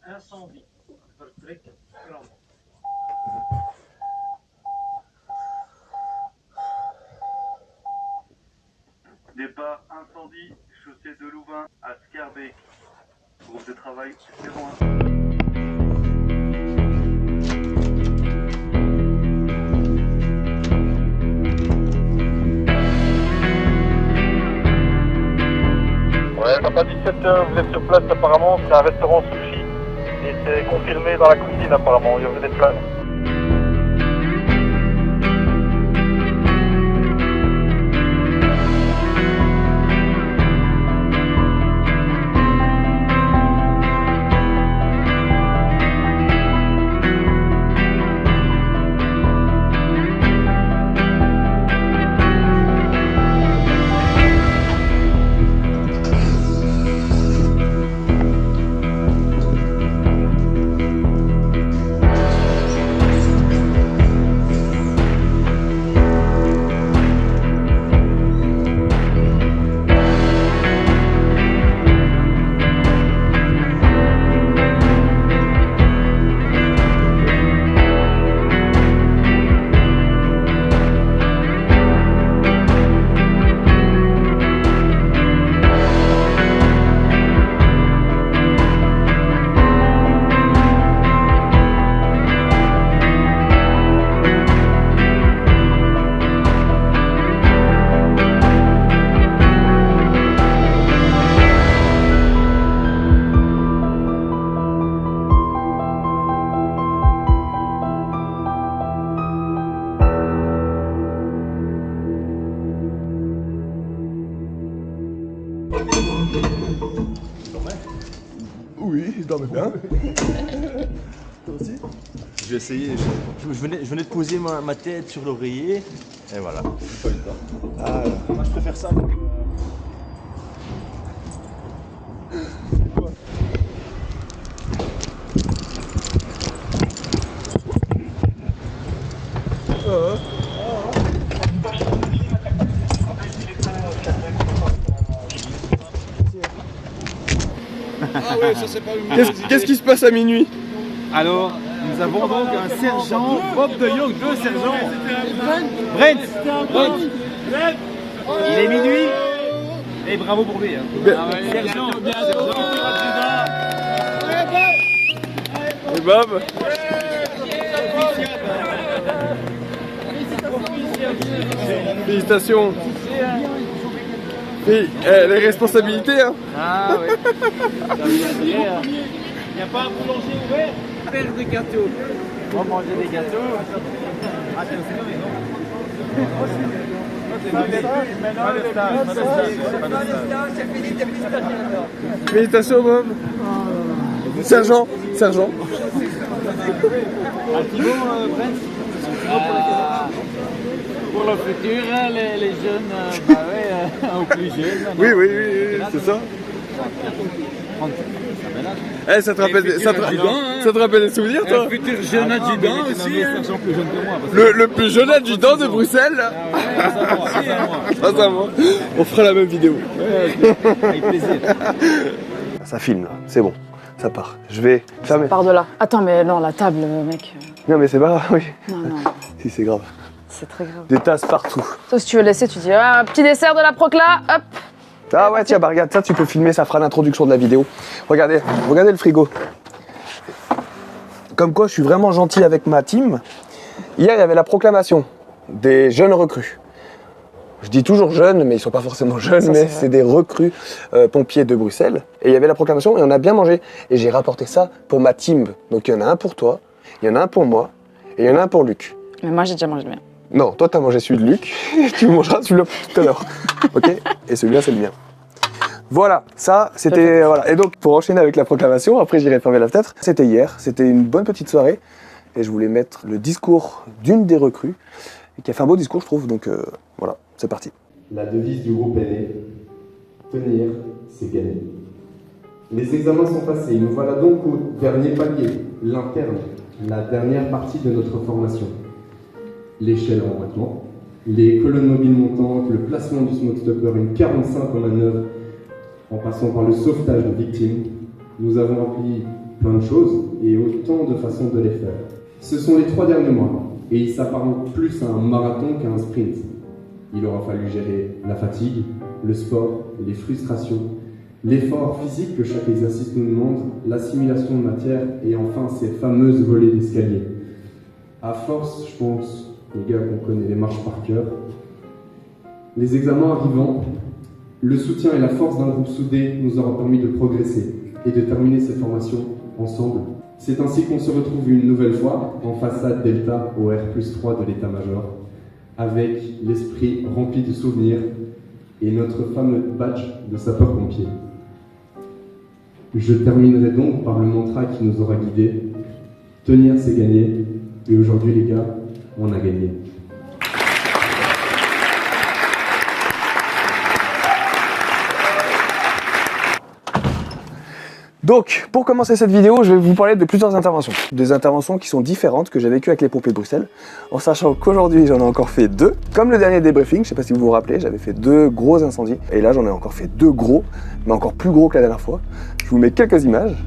incendie. Vertrek Kram. Départ incendie, chaussée de Louvain à Scarbeck. Groupe de travail 01. Ouais, papa 17, vous êtes sur place apparemment, c'est un restaurant sushi. Et c'est confirmé dans la cuisine apparemment, il y avait des planes. Oui, je dormais bien. Toi aussi? Je vais essayer. Je venais de poser ma tête sur l'oreiller. Et voilà. J'ai pas eu le temps. Ah, Moi, je préfère ça. ah ouais, ça c'est pas une... Qu'est-ce qui se passe à minuit? Alors, nous avons donc un sergent, Bob de Jong, deux sergents. Brent. Il est minuit. Et bravo pour lui. Hein. Sergent. Et Bob? Félicitations. Et, les responsabilités, hein. Ah ouais. Il n'y a pas un boulanger ouvert? Faire des gâteaux. On va manger des gâteaux. Félicitations, Bob. Sergent. Pour le futur, les jeunes, aux plus jeunes. Oui, c'est ça. Eh, ça te rappelle des souvenirs, toi? Un futur jeune adjudant aussi. Le plus jeune adjudant de Bruxelles. Ça, ça va. On fera la même vidéo. Avec plaisir. Ça filme là, c'est bon, ça part. Je vais fermer. Par de là. Attends, mais non, la table, mec. Non mais c'est pas grave, oui. Non. Si, c'est grave. C'est très grave. Des tasses partout. Sauf si tu veux laisser, tu dis ah, petit dessert de la procla, hop. Ah ouais, tiens, bah regarde, ça tu peux filmer, ça fera l'introduction de la vidéo. Regardez le frigo. Comme quoi, je suis vraiment gentil avec ma team. Hier, il y avait la proclamation des jeunes recrues. Je dis toujours jeunes, mais ils sont pas forcément jeunes, mais c'est des recrues pompiers de Bruxelles. Et il y avait la proclamation et on a bien mangé. Et j'ai rapporté ça pour ma team. Donc il y en a un pour toi, il y en a un pour moi, et il y en a un pour Luc. Mais moi, j'ai déjà mangé le mien. Non, toi, t'as mangé celui de Luc, tu mangeras celui-là tout à l'heure. Ok? Et celui-là, c'est le mien. Voilà, ça, c'était... Voilà. Et donc, pour enchaîner avec la proclamation, après j'irai fermer la fenêtre. C'était hier, c'était une bonne petite soirée. Et je voulais mettre le discours d'une des recrues, qui a fait un beau discours, je trouve. Donc voilà, c'est parti. La devise du groupe est « Tenir, c'est gagner ». Les examens sont passés, nous voilà donc au dernier palier, l'interne, la dernière partie de notre formation. L'échelle en battement, les colonnes mobiles montantes, le placement du smoke stopper, une 45 en manœuvre, en passant par le sauvetage de victimes, Nous avons appris plein de choses et autant de façons de les faire. Ce sont les 3 derniers mois et ils s'apparentent plus à un marathon qu'à un sprint. Il aura fallu gérer la fatigue, le sport, les frustrations, l'effort physique que chaque exercice nous demande, l'assimilation de matière et enfin ces fameuses volées d'escalier. À force, je pense, les gars, qu'on connaît les marches par cœur. Les examens arrivant, le soutien et la force d'un groupe soudé nous aura permis de progresser et de terminer cette formation ensemble. C'est ainsi qu'on se retrouve une nouvelle fois en façade Delta au R+3 de l'état-major, avec l'esprit rempli de souvenirs et notre fameux badge de sapeur-pompier. Je terminerai donc par le mantra qui nous aura guidés. Tenir, c'est gagner. Et aujourd'hui, les gars, on a gagné. Donc, pour commencer cette vidéo, je vais vous parler de plusieurs interventions. Des interventions qui sont différentes que j'ai vécues avec les pompiers de Bruxelles, en sachant qu'aujourd'hui j'en ai encore fait 2. Comme le dernier débriefing, je ne sais pas si vous vous rappelez, j'avais fait 2 gros incendies, et là j'en ai encore fait 2 gros, mais encore plus gros que la dernière fois. Je vous mets quelques images.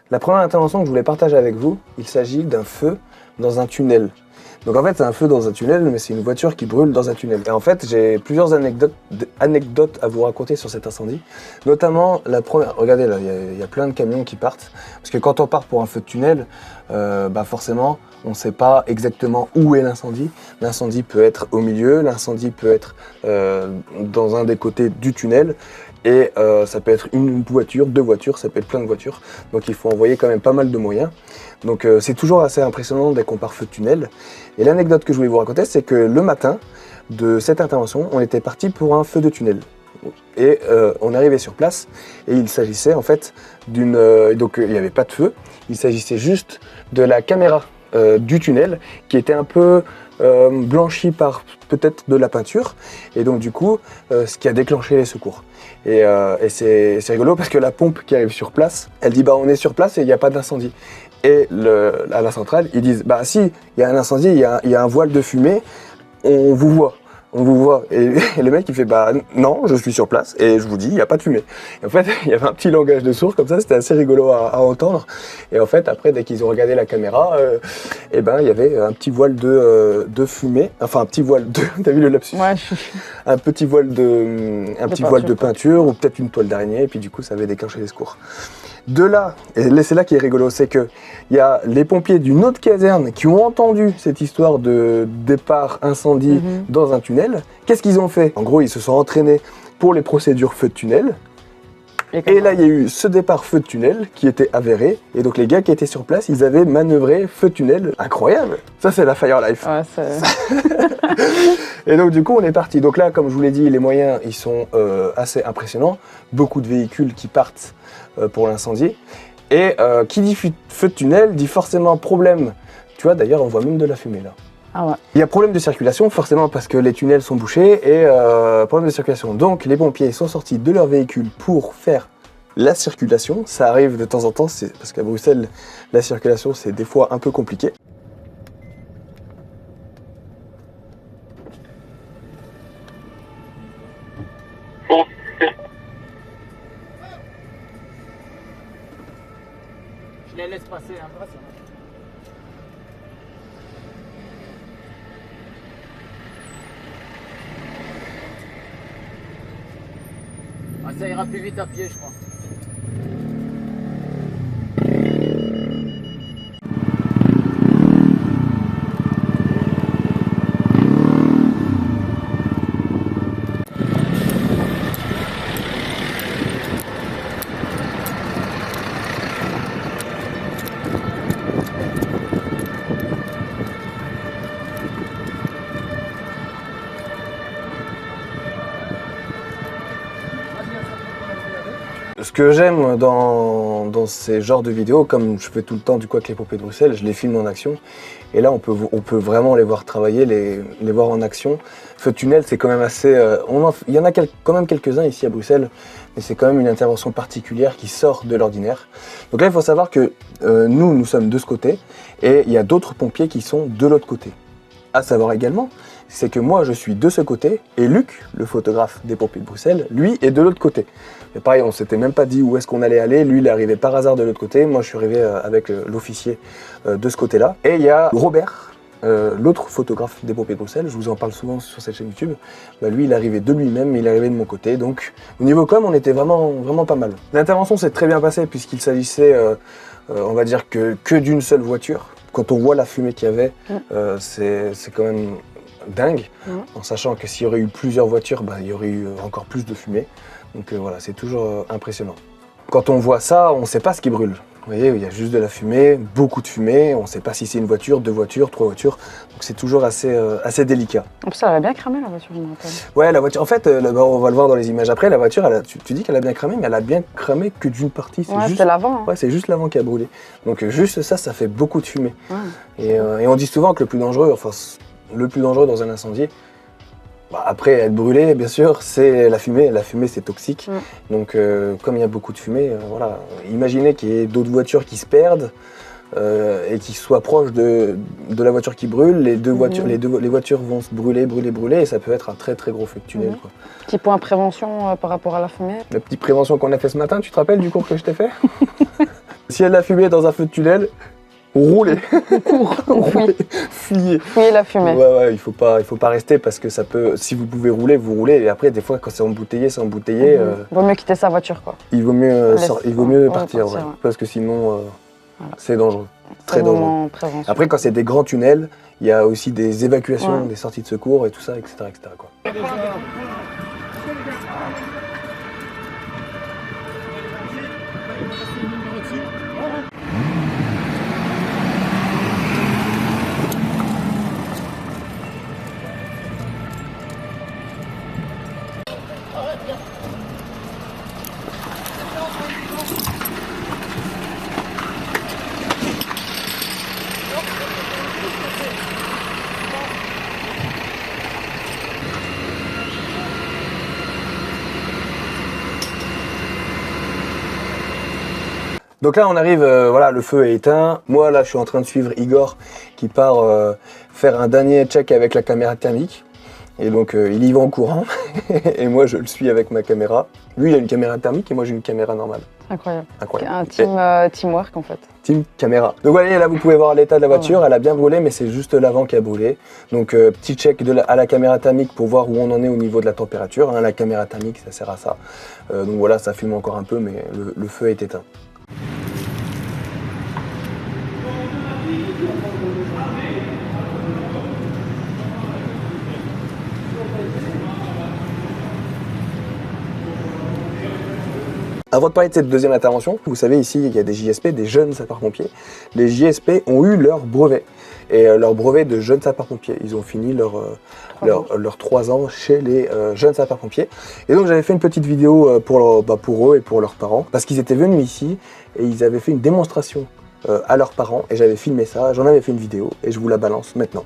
La première intervention que je voulais partager avec vous, il s'agit d'un feu dans un tunnel. Donc en fait c'est un feu dans un tunnel, mais c'est une voiture qui brûle dans un tunnel. Et en fait j'ai plusieurs anecdotes à vous raconter sur cet incendie. Notamment la première, regardez là, il y a plein de camions qui partent. Parce que quand on part pour un feu de tunnel, forcément on ne sait pas exactement où est l'incendie. L'incendie peut être au milieu, l'incendie peut être dans un des côtés du tunnel. Et ça peut être une voiture, 2 voitures, ça peut être plein de voitures. Donc il faut envoyer quand même pas mal de moyens. Donc c'est toujours assez impressionnant dès qu'on part feu de tunnel. Et l'anecdote que je voulais vous raconter, c'est que le matin de cette intervention, on était parti pour un feu de tunnel. Et on est arrivé sur place et il s'agissait en fait d'une... donc il n'y avait pas de feu, il s'agissait juste de la caméra du tunnel qui était un peu... blanchi par peut-être de la peinture, et donc du coup ce qui a déclenché les secours. Et c'est rigolo parce que la pompe qui arrive sur place, elle dit bah on est sur place et il n'y a pas d'incendie. Et à la centrale ils disent bah si, il y a un incendie, il y a un voile de fumée, on vous voit. Et le mec il fait bah non, je suis sur place et je vous dis il n'y a pas de fumée. Et en fait il y avait un petit langage de sourds comme ça, c'était assez rigolo à entendre. Et en fait après dès qu'ils ont regardé la caméra, il y avait un petit voile de fumée, enfin un petit voile de, t'as vu le lapsus? Ouais. Un petit voile de peinture ou peut-être une toile d'araignée, et puis du coup ça avait déclenché les secours. De là, et c'est là qui est rigolo, c'est que il y a les pompiers d'une autre caserne qui ont entendu cette histoire de départ incendie dans un tunnel. Qu'est-ce qu'ils ont fait? En gros, ils se sont entraînés pour les procédures feu de tunnel. Et là, il y a eu ce départ feu de tunnel qui était avéré. Et donc, les gars qui étaient sur place, ils avaient manœuvré feu de tunnel. Incroyable! Ça, c'est la Fire Life. Ouais, et donc, du coup, on est parti. Donc là, comme je vous l'ai dit, les moyens, ils sont assez impressionnants. Beaucoup de véhicules qui partent pour l'incendie. Et qui dit feu de tunnel dit forcément problème. Tu vois, d'ailleurs, on voit même de la fumée là. Ah ouais. Il y a problème de circulation, forcément, parce que les tunnels sont bouchés et problème de circulation. Donc, les pompiers sont sortis de leur véhicule pour faire la circulation. Ça arrive de temps en temps, parce qu'à Bruxelles, la circulation, c'est des fois un peu compliqué. Je les laisse passer un peu. Ah, ça ira plus vite à pied, je crois. que j'aime dans ces genres de vidéos, comme je fais tout le temps du coup avec les pompiers de Bruxelles, je les filme en action. Et là, on peut vraiment les voir travailler, les voir en action. Feu de tunnel, c'est quand même assez... il y en a quand même quelques-uns ici à Bruxelles, mais c'est quand même une intervention particulière qui sort de l'ordinaire. Donc là, il faut savoir que nous sommes de ce côté, et il y a d'autres pompiers qui sont de l'autre côté. À savoir également, c'est que moi, je suis de ce côté, et Luc, le photographe des pompiers de Bruxelles, lui, est de l'autre côté. Et pareil, on s'était même pas dit où est-ce qu'on allait aller. Lui, il est arrivé par hasard de l'autre côté. Moi, je suis arrivé avec l'officier de ce côté-là. Et il y a Robert, l'autre photographe des pompiers de Bruxelles. Je vous en parle souvent sur cette chaîne YouTube. Bah, lui, il est arrivé de lui-même, il est arrivé de mon côté. Donc, au niveau com, on était vraiment pas mal. L'intervention s'est très bien passée puisqu'il s'agissait, on va dire, que d'une seule voiture. Quand on voit la fumée qu'il y avait, c'est quand même dingue, en sachant que s'il y aurait eu plusieurs voitures, bah, il y aurait eu encore plus de fumée. Donc voilà, c'est toujours impressionnant. Quand on voit ça, on ne sait pas ce qui brûle. Vous voyez, il y a juste de la fumée, beaucoup de fumée, on ne sait pas si c'est une voiture, 2 voitures, 3 voitures, donc c'est toujours assez délicat. En plus, ça avait bien cramé la voiture, je me rappelle. Ouais, la voiture, en fait, on va le voir dans les images après, la voiture, tu dis qu'elle a bien cramé, mais elle a bien cramé que d'une partie. Ouais, c'était l'avant. Hein. Ouais, c'est juste l'avant qui a brûlé. Donc juste ça fait beaucoup de fumée. Ouais. Et on dit souvent que le plus dangereux dans un incendie, bah, après être brûlé, bien sûr, c'est la fumée. La fumée, c'est toxique. Donc, comme il y a beaucoup de fumée, voilà. Imaginez qu'il y ait d'autres voitures qui se perdent et qui soient proches de la voiture qui brûle. Les voitures vont se brûler, et ça peut être un très très gros feu de tunnel. Quoi. Petit point prévention par rapport à la fumée. La petite prévention qu'on a fait ce matin, tu te rappelles du cours que je t'ai fait? S'il y a de la fumée dans un feu de tunnel, roulez. Fuyez la fumée. Ouais, il faut pas rester parce que ça peut, si vous pouvez rouler, vous roulez, et après des fois quand c'est embouteillé. Vaut mieux quitter sa voiture quoi. Il vaut mieux partir, ouais. Parce que sinon c'est dangereux, très dangereux. Après quand c'est des grands tunnels, il y a aussi des évacuations, des sorties de secours et tout ça, etc. quoi. Donc là on arrive, voilà, le feu est éteint. Moi là je suis en train de suivre Igor qui part faire un dernier check avec la caméra thermique. Et donc il y va en courant et moi je le suis avec ma caméra. Lui il a une caméra thermique et moi j'ai une caméra normale. Incroyable. Un teamwork en fait. Team caméra. Donc voilà, là vous pouvez voir l'état de la voiture, elle a bien brûlé mais c'est juste l'avant qui a brûlé. Donc petit check à la caméra thermique pour voir où on en est au niveau de la température. Hein. La caméra thermique ça sert à ça. Donc voilà, ça fume encore un peu mais le feu est éteint. Avant de parler de cette deuxième intervention, vous savez ici il y a des JSP, des jeunes sapeurs-pompiers. Les JSP ont eu leur brevet, et leur brevet de jeunes sapeurs-pompiers. Ils ont fini leurs 3 ans chez les jeunes sapeurs-pompiers. Et donc j'avais fait une petite vidéo pour eux et pour leurs parents, parce qu'ils étaient venus ici et ils avaient fait une démonstration à leurs parents, et j'avais filmé ça, j'en avais fait une vidéo et je vous la balance maintenant.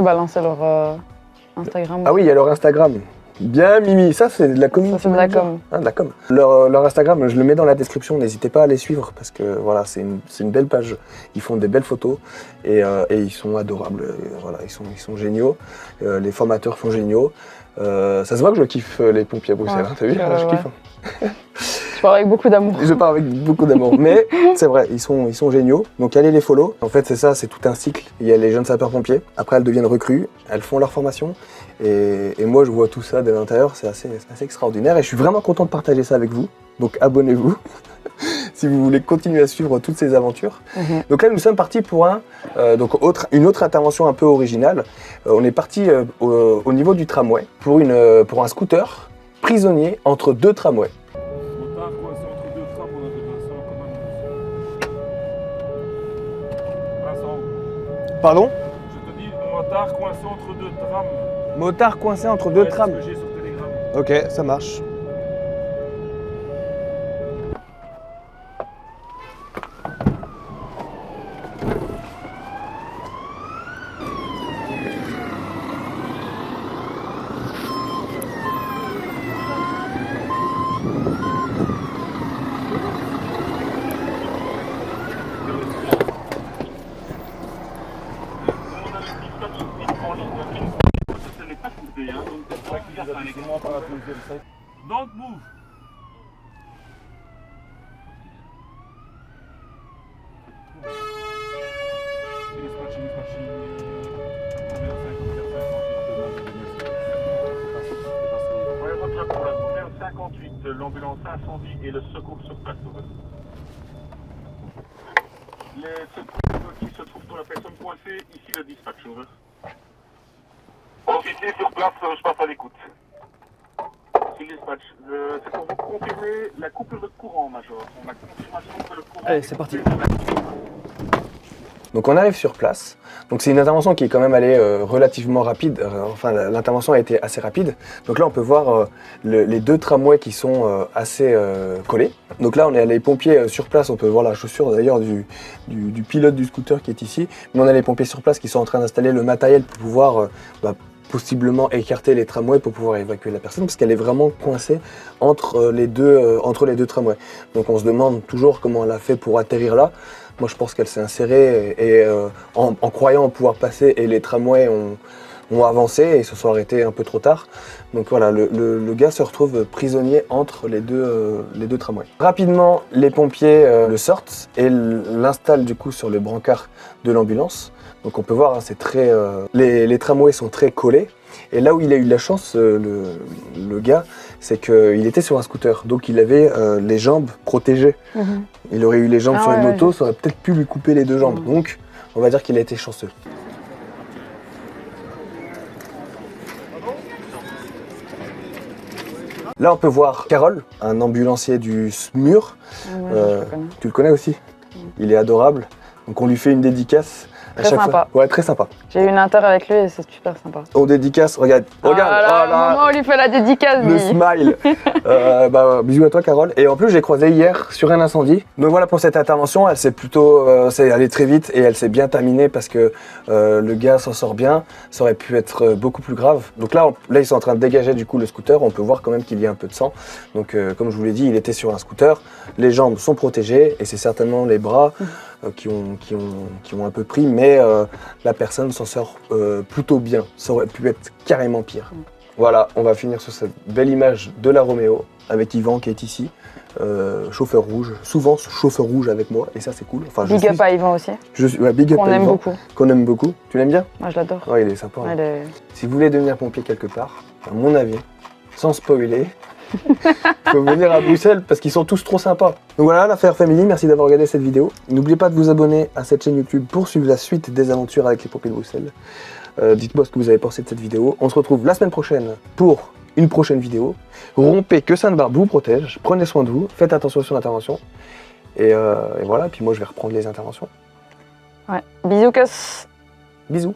balancer leur Instagram. Ah oui, il y a leur Instagram. Bien Mimi, ça c'est de la communauté. Ça, c'est de la com. Ah, de la com. Leur Instagram, je le mets dans la description, n'hésitez pas à les suivre parce que voilà, c'est une belle page. Ils font des belles photos et ils sont adorables. Voilà, ils sont géniaux. Les formateurs sont géniaux. Ça se voit que je kiffe les pompiers à Bruxelles, Ouais, hein, t'as vu? Je kiffe. Tu parles avec beaucoup d'amour. Je pars avec beaucoup d'amour, mais c'est vrai, ils sont géniaux. Donc allez les follow. En fait, c'est ça, c'est tout un cycle. Il y a les jeunes sapeurs-pompiers. Après, elles deviennent recrues, elles font leur formation. Et moi, je vois tout ça de l'intérieur. C'est assez extraordinaire. Et je suis vraiment content de partager ça avec vous. Donc abonnez-vous si vous voulez continuer à suivre toutes ces aventures. Donc là, nous sommes partis pour une autre intervention un peu originale. On est parti au niveau du tramway pour un scooter prisonnier entre deux tramways. Motard coincé entre deux trams, on a de Vincent quand même. Vincent, Pardon? je te dis, motard coincé entre deux trams. Motard coincé entre deux trams. C'est ce que j'ai sur Telegram. Ok, ça marche. Don't move. Pour la numéro 58, l'ambulance incendie et le secours sur place. Les secours qui se trouvent pour la personne coincée, ici le dispatch. Officier sur place, je passe à l'écoute. Ici le dispatch. C'est pour vous confirmer la coupure de courant, Major. On a confirmation que le courant... Allez, c'est parti. Donc on arrive sur place. Donc c'est une intervention qui est quand même allée relativement rapide. Enfin, l'intervention a été assez rapide. Donc là, on peut voir les deux tramways qui sont assez collés. Donc là, on a les pompiers sur place. On peut voir la chaussure d'ailleurs du pilote du scooter qui est ici. Mais on a les pompiers sur place qui sont en train d'installer le matériel pour pouvoir possiblement écarter les tramways pour pouvoir évacuer la personne parce qu'elle est vraiment coincée entre les deux tramways. Donc on se demande toujours comment elle a fait pour atterrir là. Moi, je pense qu'elle s'est insérée et en croyant pouvoir passer et les tramways ont avancé et se sont arrêtés un peu trop tard. Donc voilà, le gars se retrouve prisonnier entre les deux tramways. Rapidement, les pompiers le sortent et l'installent du coup sur le brancard de l'ambulance. Donc on peut voir, hein, c'est très, les tramways sont très collés. Et là où il a eu de la chance, le gars, c'est qu'il était sur un scooter. Donc il avait les jambes protégées. Il aurait eu les jambes sur une moto, ça aurait peut-être pu lui couper les deux jambes. Donc on va dire qu'il a été chanceux. Là on peut voir Carole, un ambulancier du SMUR. Tu le connais aussi? Il est adorable. Donc on lui fait une dédicace. Très sympa. Ouais, très sympa. J'ai eu une inter avec lui et c'est super sympa. On dédicace, regarde, Au moment où on lui fait la dédicace, le smile. Bisous à toi, Carole. Et en plus, j'ai croisé hier sur un incendie. Donc voilà pour cette intervention. Elle s'est plutôt, c'est allé très vite et elle s'est bien terminée parce que le gars s'en sort bien. Ça aurait pu être beaucoup plus grave. Donc là, ils sont en train de dégager du coup le scooter. On peut voir quand même qu'il y a un peu de sang. Donc comme je vous l'ai dit, il était sur un scooter. Les jambes sont protégées et c'est certainement les bras qui ont un peu pris, mais la personne s'en sort plutôt bien. Ça aurait pu être carrément pire. Voilà, on va finir sur cette belle image de la Roméo avec Yvan qui est ici, chauffeur rouge, souvent chauffeur rouge avec moi, et ça c'est cool. Enfin, big up à Yvan aussi. Big up qu'on aime beaucoup. Qu'on aime beaucoup. Tu l'aimes bien? Moi je l'adore. Ouais, il est sympa. Hein. Si vous voulez devenir pompier quelque part, à mon avis, sans spoiler, il faut venir à Bruxelles parce qu'ils sont tous trop sympas. Donc voilà, l'affaire Family, merci d'avoir regardé cette vidéo. N'oubliez pas de vous abonner à cette chaîne YouTube pour suivre la suite des aventures avec les pompiers de Bruxelles. Dites-moi ce que vous avez pensé de cette vidéo. On se retrouve la semaine prochaine pour une prochaine vidéo. Rompez, que Sainte-Barbe vous protège. Prenez soin de vous, faites attention sur l'intervention. Et voilà, puis moi je vais reprendre les interventions. Ouais, bisous, Cus. Bisous.